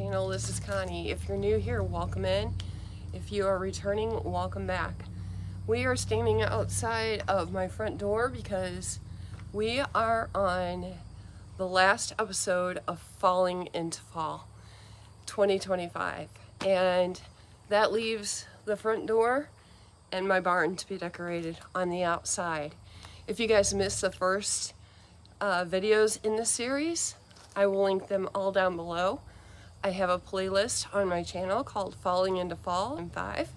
channel. This is Connie. If you're new here, welcome in. If you are returning, welcome back. We are standing outside of my front door because we are on the last episode of Falling into Fall 2025, and that leaves the front door and my barn to be decorated on the outside. If you guys missed the first videos in this series, I will link them all down below. I have a playlist on my channel called Falling into Fall in 5,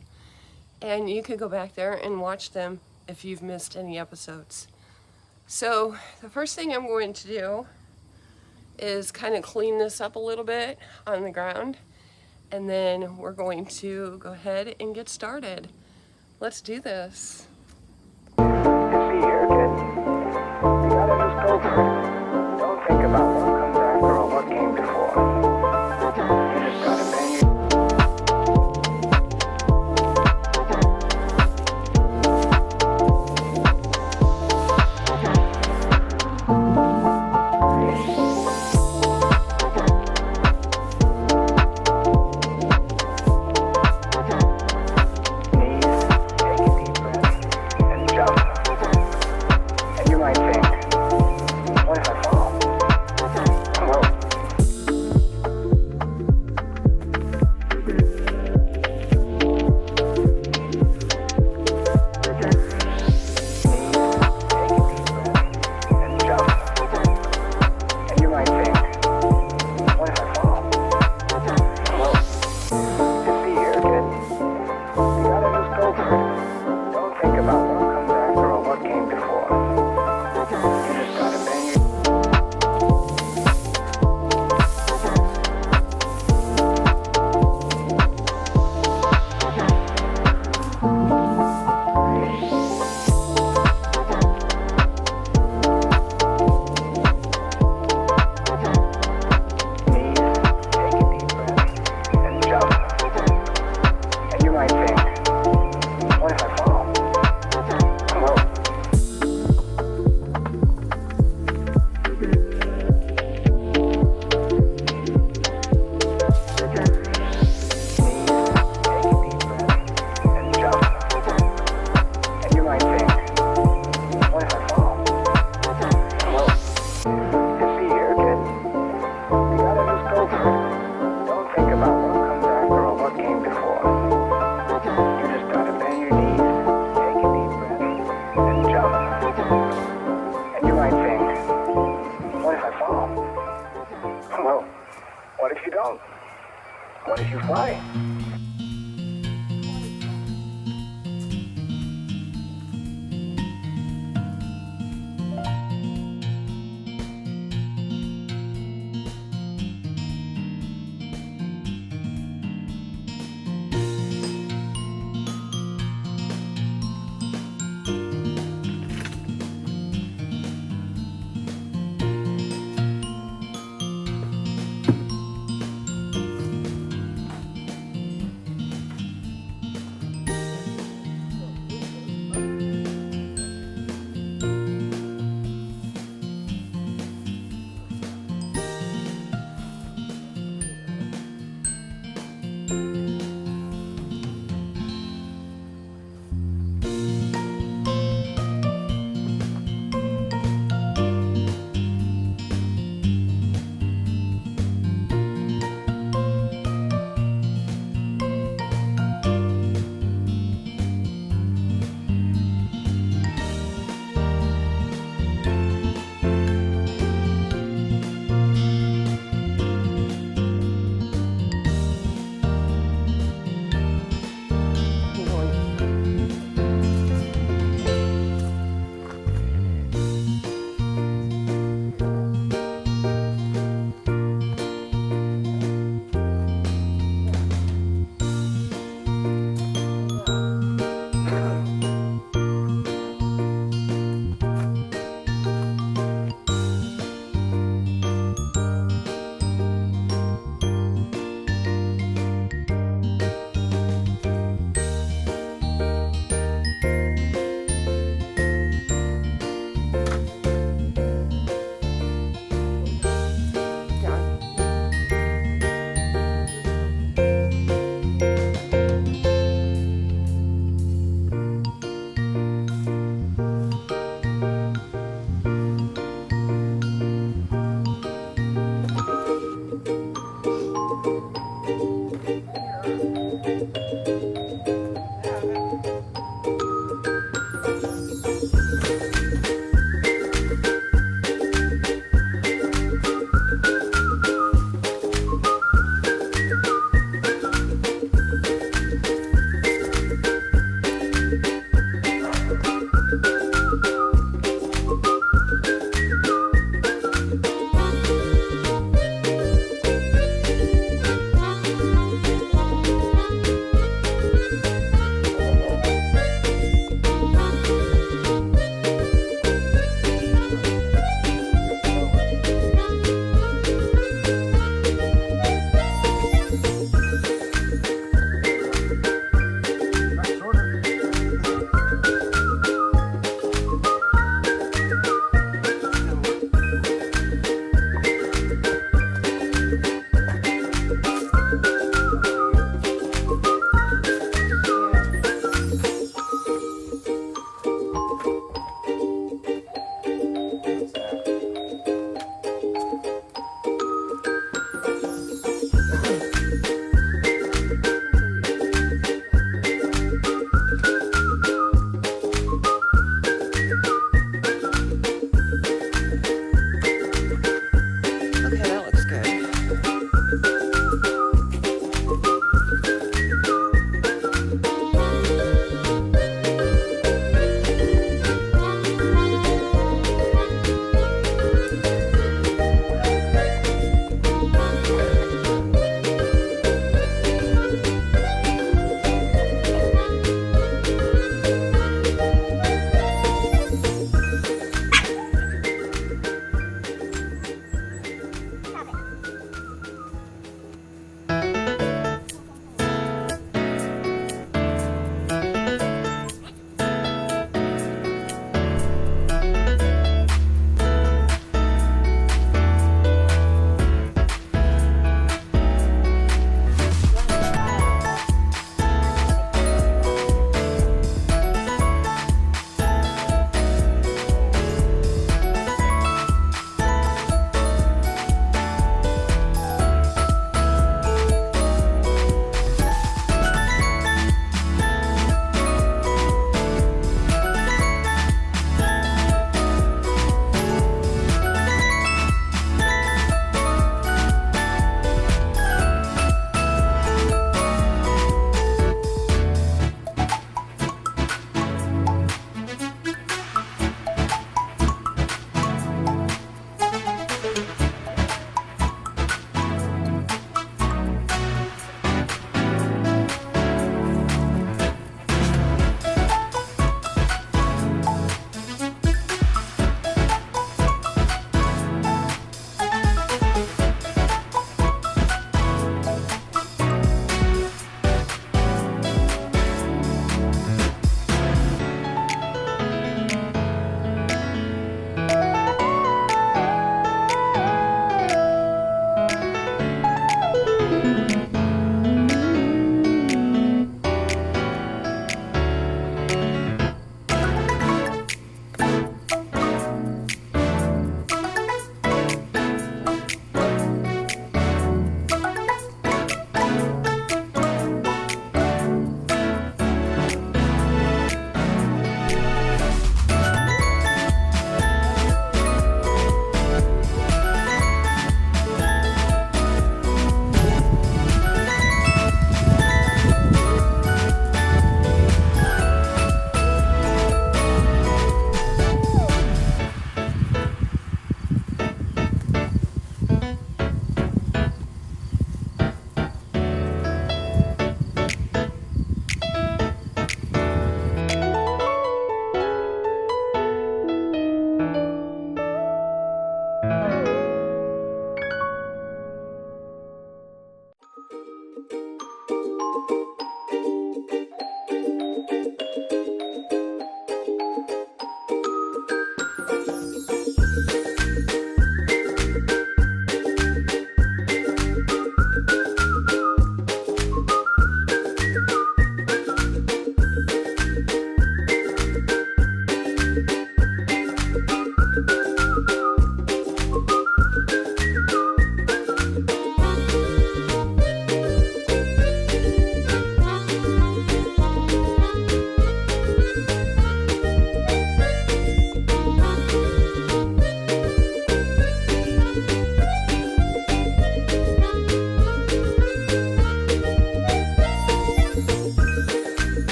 and you could go back there and watch them if you've missed any episodes. So the first thing I'm going to do is kind of clean this up a little bit on the ground, and then we're going to go ahead and get started. Let's do this. You see here, kid, you gotta just go for it. Don't think about what comes after or what came before. You just gotta bang your... Don't think about what comes after or what came before. You just gotta bend your knees.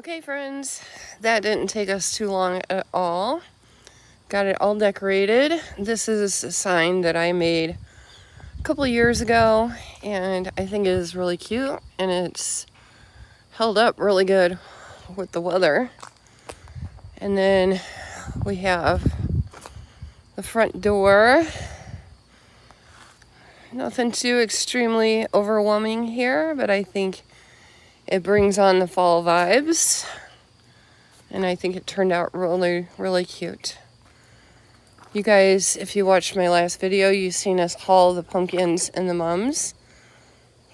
Okay, friends, that didn't take us too long at all. Got it all decorated. This is a sign that I made a couple years ago, and I think it is really cute, and it's held up really good with the weather. And then we have the front door. Nothing too extremely overwhelming here, but I think it brings on the fall vibes. And I think it turned out really, really cute. You guys, if you watched my last video, you've seen us haul the pumpkins and the mums.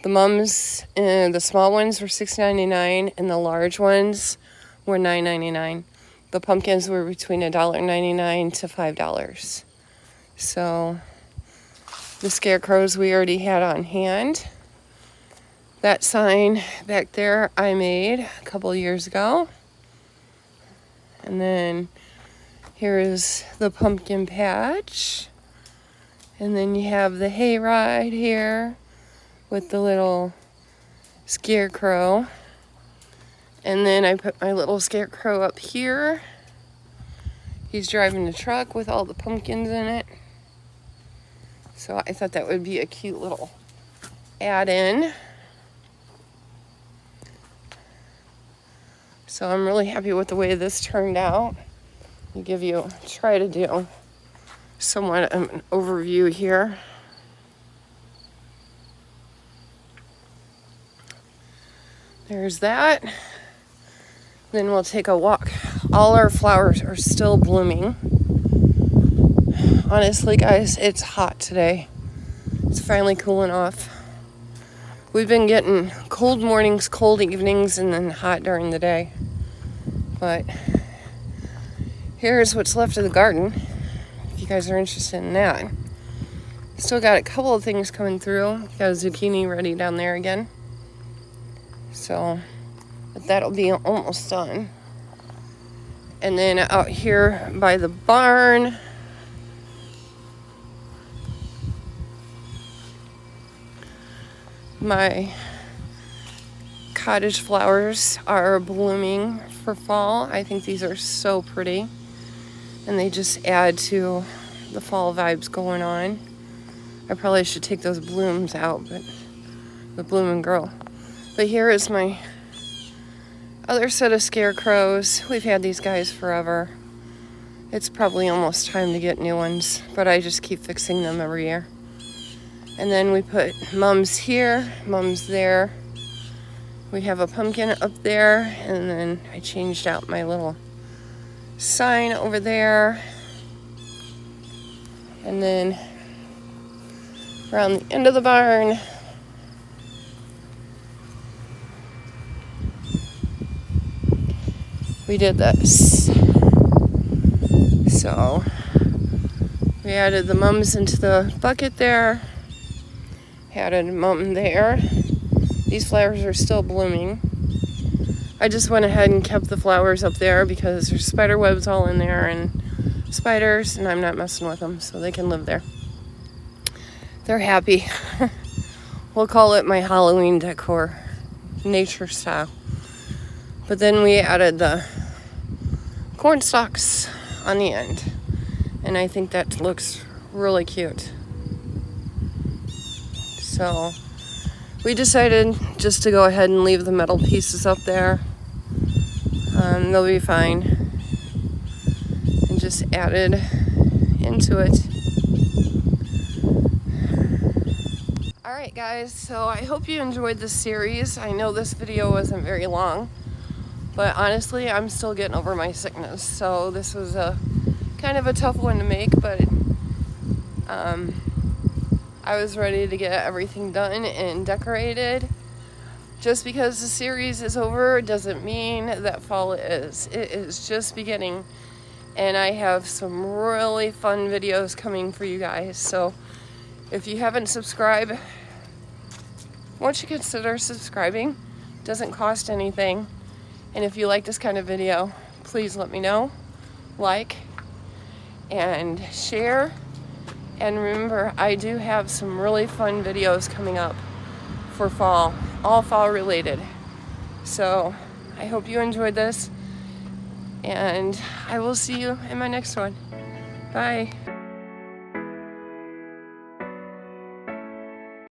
The mums, the small ones were $6.99 and the large ones were $9.99. The pumpkins were between $1.99 to $5. So the scarecrows we already had on hand. That sign back there I made a couple years ago. And then here is the pumpkin patch. And then you have the hayride here with the little scarecrow. And then I put my little scarecrow up here. He's driving the truck with all the pumpkins in it. So I thought that would be a cute little add-in. So I'm really happy with the way this turned out. Try to do somewhat of an overview here. There's that. Then we'll take a walk. All our flowers are still blooming. Honestly, guys, it's hot today. It's finally cooling off. We've been getting cold mornings, cold evenings, and then hot during the day. But here's what's left of the garden, if you guys are interested in that. Still got a couple of things coming through. Got a zucchini ready down there again. So, but that'll be almost done. And then out here by the barn, my cottage flowers are blooming for fall. I think these are so pretty. And they just add to the fall vibes going on. I probably should take those blooms out, but the bloom and grow. But here is my other set of scarecrows. We've had these guys forever. It's probably almost time to get new ones, but I just keep fixing them every year. And then we put mums here, mums there. We have a pumpkin up there, and then I changed out my little sign over there. And then around the end of the barn, we did this. So we added the mums into the bucket there. Added a mum there. These flowers are still blooming. I just went ahead and kept the flowers up there because there's spider webs all in there and spiders, and I'm not messing with them, so they can live there. They're happy. We'll call it my Halloween decor, nature style. But then we added the corn stalks on the end, and I think that looks really cute. So we decided just to go ahead and leave the metal pieces up there. They'll be fine. And just added into it. Alright guys, so I hope you enjoyed this series. I know this video wasn't very long, but honestly I'm still getting over my sickness. So this was a kind of a tough one to make, but I was ready to get everything done and decorated. Just because the series is over doesn't mean that fall is. It is just beginning, and I have some really fun videos coming for you guys. So if you haven't subscribed, won't you consider subscribing? Doesn't cost anything. And if you like this kind of video, please let me know. Like and share. And remember, I do have some really fun videos coming up for fall, all fall related. So I hope you enjoyed this, and I will see you in my next one. Bye.